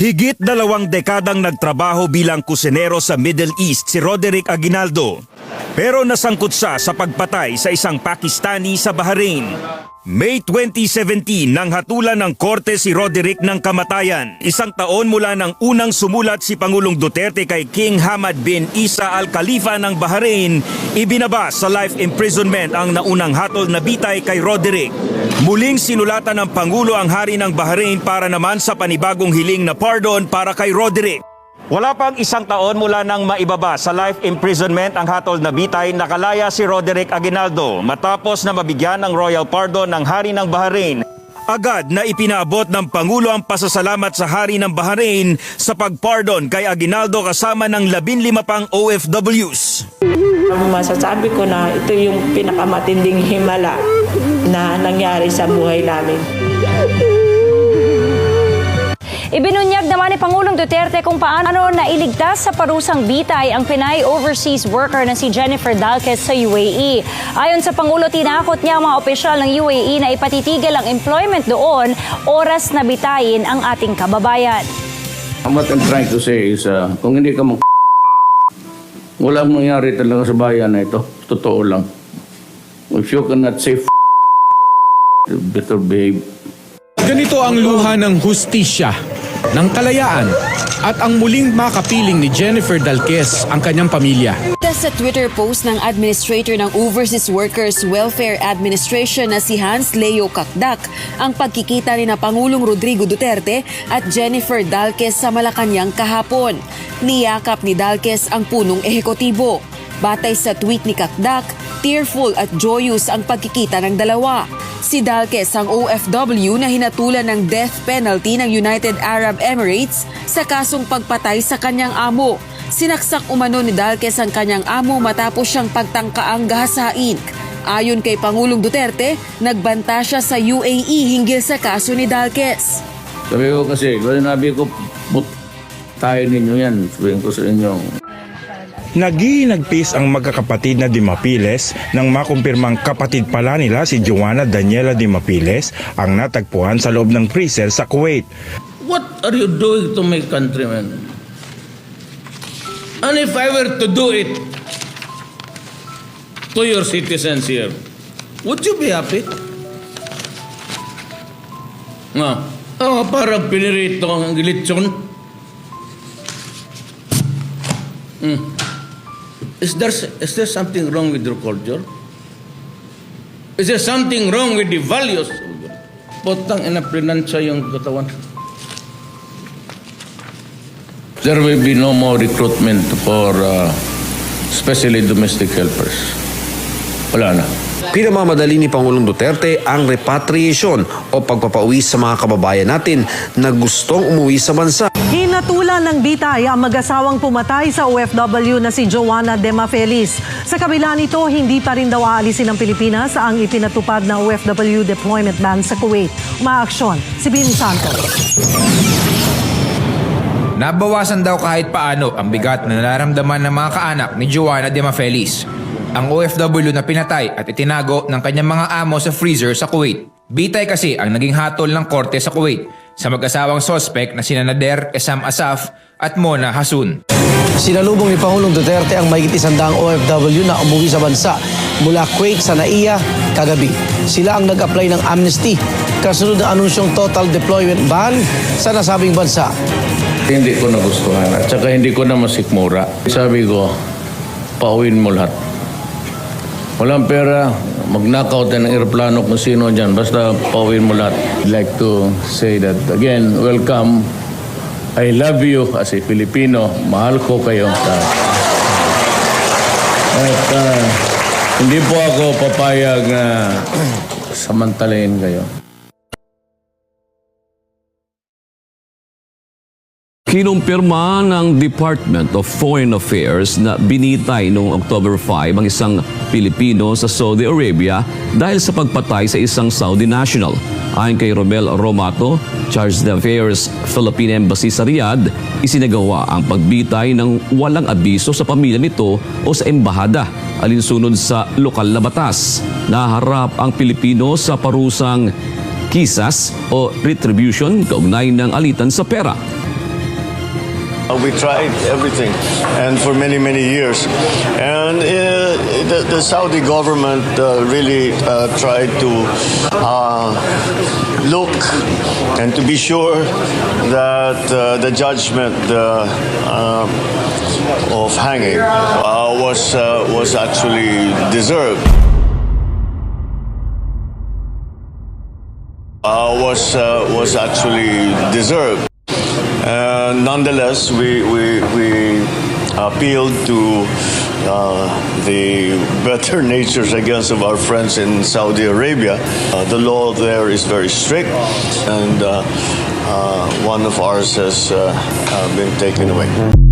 Higit 2 dekadang nagtrabaho bilang kusinero sa Middle East si Roderick Aguinaldo. Pero nasangkot siya sa pagpatay sa isang Pakistani sa Bahrain. May 2017 nang hatulan ng korte si Roderick ng kamatayan. 1 taon mula nang unang sumulat si Pangulong Duterte kay King Hamad bin Isa Al Khalifa ng Bahrain, ibinaba sa life imprisonment ang naunang hatol na bitay kay Roderick. Muling sinulatan ng Pangulo ang hari ng Bahrain para naman sa panibagong hiling na pardon para kay Roderick. Wala pang 1 taon mula nang maibaba sa life imprisonment ang hatol na bitay, nakalaya si Roderick Aguinaldo matapos na mabigyan ng royal pardon ng hari ng Bahrain. Agad na ipinaabot ng Pangulo ang pasasalamat sa hari ng Bahrain sa pagpardon kay Aguinaldo kasama ng 15 pang OFWs. Masasabi ko na ito yung pinakamatinding himala na nangyari sa buhay namin. Ibinunyag naman ni Pangulong Duterte kung paano nailigtas sa parusang bitay ang Pinay overseas worker na si Jennifer Dalquez sa UAE. Ayon sa Pangulo, tinakot niya ang mga opisyal ng UAE na ipatitigil ang employment doon oras na bitayin ang ating kababayan. What I'm trying to say is, kung hindi ka walang mangyari talaga sa bayan na ito. Totoo lang. If you cannot say better behave. Ganito ang luha ng hustisya, ng kalayaan, at ang muling makapiling ni Jennifer Dalquez ang kanyang pamilya. Sa Twitter post ng Administrator ng Overseas Workers Welfare Administration na si Hans Leo Kakdak, ang pagkikita ni na Pangulong Rodrigo Duterte at Jennifer Dalquez sa Malacanang kahapon. Niyakap ni Dalquez ang punong ehekutibo. Batay sa tweet ni Kakdak, tearful at joyous ang pagkikita ng dalawa. Si Dalquez ang OFW na hinatulan ng death penalty ng United Arab Emirates sa kasong pagpatay sa kanyang amo. Sinaksak umano ni Dalquez ang kanyang amo matapos siyang pagtangkaang gahasain. Ayon kay Pangulong Duterte, nagbanta siya sa UAE hinggil sa kaso ni Dalquez. Sabi ko kasi, sabi ko, tayo ninyo yan. Sabihin ko sa inyo. Naghihinagpis ang magkakapatid na Dimapiles nang makumpirmang kapatid pala nila si Joanna Daniela Dimapiles ang natagpuan sa loob ng freezer sa Kuwait. What are you doing to my countrymen? And if I were to do it to your citizens here, would you be happy? Nga, parang pinirito ang gilitsyon. Is there something wrong with your culture? Is there something wrong with the values? Potang inaprinansya yung katawan. There will be no more recruitment for especially domestic helpers. Wala na. Pinamamadali ni Pangulong Duterte ang repatriation o pagpapauwi sa mga kababayan natin na gustong umuwi sa bansa. Hinatulan ng bitay ang mag-asawang pumatay sa OFW na si Joanna Demafelis. Sa kabila nito, hindi pa rin daw aalisin ng Pilipinas ang ipinatupad na OFW deployment ban sa Kuwait. Umaaksyon si Bim Santos. Nabawasan daw kahit paano ang bigat na nararamdaman ng mga kaanak ni Joanna Demafelis, ang OFW na pinatay at itinago ng kanyang mga amo sa freezer sa Kuwait. Bitay kasi ang naging hatol ng korte sa Kuwait sa mag-asawang sospek na sina Nader Esam Asaf at Mona Hasun. Sinalubong ni Pangulong Duterte ang mahigit 100 OFW na umuwi sa bansa mula Kuwait sa Naiya kagabi. Sila ang nag-apply ng amnesty kasunod ng anunsyong total deployment ban sa nasabing bansa. Hindi ko nagustuhan at saka hindi ko na masikmura. Sabi ko, pauwin mo lahat. Walang pera, mag-knockout ng aeroplano kung sino dyan. Basta pauwin mo lahat. I'd like to say that again, welcome. I love you as a Filipino. Mahal ko kayo. At hindi po ako papayag na samantalayin kayo. Kinumpirma ng Department of Foreign Affairs na binitay noong October 5 ang isang Pilipino sa Saudi Arabia dahil sa pagpatay sa isang Saudi national. Ayon kay Romel Romato, Charge d'Affaires Philippine Embassy sa Riyadh, isinagawa ang pagbitay ng walang abiso sa pamilya nito o sa embahada, alinsunod sa lokal na batas. Naharap ang Pilipino sa parusang kisas o retribution kaugnay ng alitan sa pera. We tried everything, and for many, many years. And the Saudi government really tried to look and to be sure that the judgment of hanging was actually deserved. Was actually deserved. Nonetheless, we appealed to the better natures, I guess, of our friends in Saudi Arabia. The law there is very strict, and one of ours has been taken away.